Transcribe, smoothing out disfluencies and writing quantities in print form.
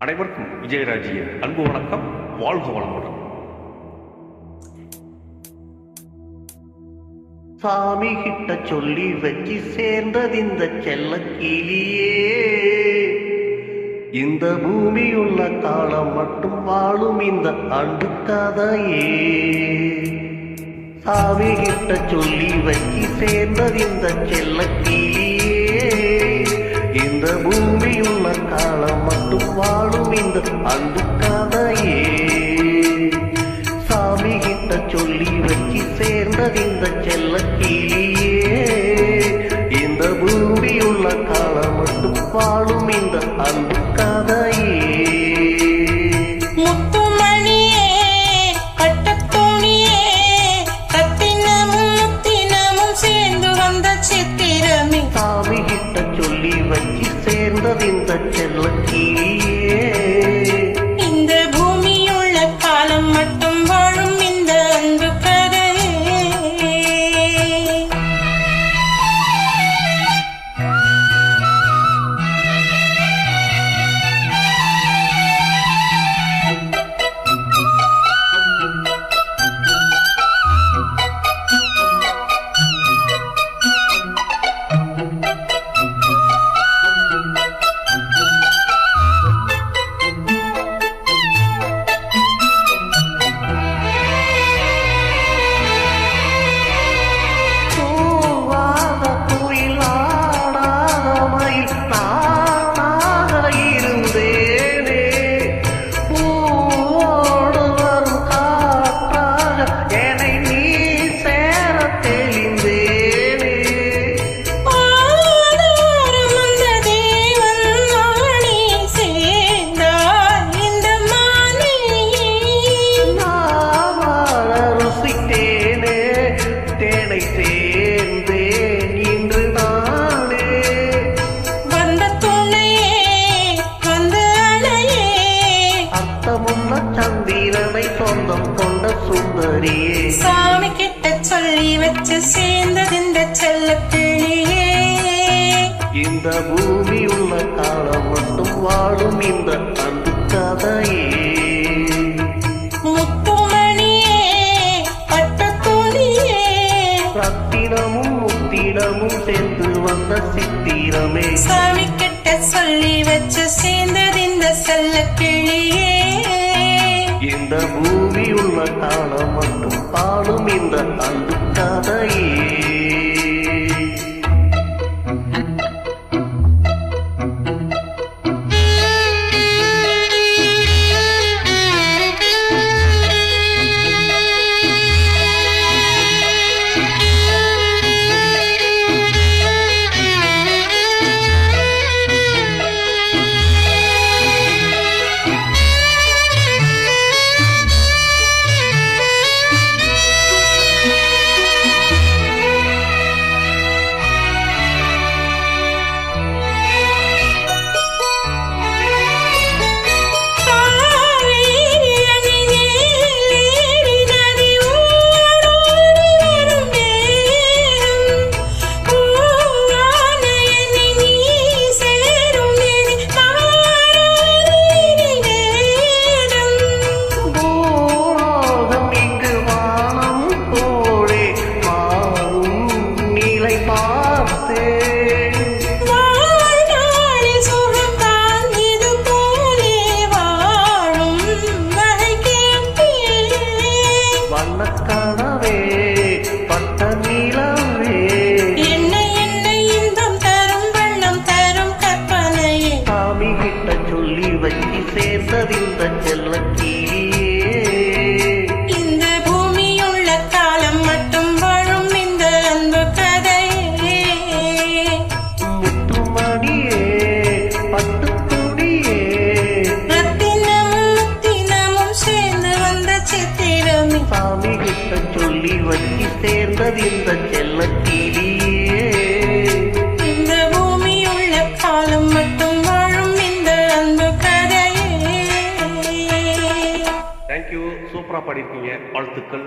அனைவருக்கும் விஜயராஜிய அன்பு வணக்கம். வாழ்க வளமுடன். சாமி கிட்ட சொல்லி வச்சு சேர்ந்தது இந்த செல்ல கிளியே, இந்த பூமியுள்ள காலம் மட்டும் வாழும் இந்த அன்பு கதையே. சாமி கிட்ட சொல்லி வச்சு சேர்ந்தது இந்த செல்ல கிளியே, இந்த பூமியுள்ள காலம் மட்டும் வாழும் இந்த அன்பு கதையே. சாமி கிட்ட சொல்லி வச்சு சேர்ந்தது இந்த செல்ல கிளியே, இந்த பூமியுள்ள காலம் மட்டும் வாழும் இந்த அன்பு கதையே. சாமி கிட்ட சொல்லி வச்சு சேர்ந்தது இந்த செல்ல கிளியே, இந்த பூமியுள்ள காலம் மட்டும் வாழும் இந்த அன்பு கதையே. சந்திரனை சொந்தம் கொண்ட சுந்தரியே, சாமி கிட்ட சொல்லி வச்சு சேர்ந்தது இந்த செல்ல கிளியே, இந்த பூமி உள்ள காலம் மட்டும் வாழும் இந்த அன்பு கதையே. முத்துமணியே பட்டத்துணியே, ரத்தினமும் முத்தினமும் சேர்ந்து வந்த சித்திரமே, சாமி கிட்ட சொல்லி வச்சு சேர்ந்தது இந்த செல்ல கிளியே, இந்த பூமி உள்ள காலம் மட்டும் பாடும் இந்த அன்பு கதையே. சேர்ந்தது இந்த செல்ல கிளியே, இந்த பூமியுள்ள காலம் மட்டும் வாழும் இந்த அன்பு கதையே. முத்துமணியே பட்டுத்துணியே, ரத்தினமும் முத்தினமும் சேர்ந்து வந்த சித்திரமே, சாமி கிட்ட சொல்லி வச்சு சேர்ந்தது இந்த செல்ல கிளியே, இந்த பூமியுள்ள காலம் மட்டும் வாழும் இந்த அன்பு கதையே. தேங்க்யூ. சூப்பரா பாடிருக்கீங்க. வாழ்த்துக்கள்.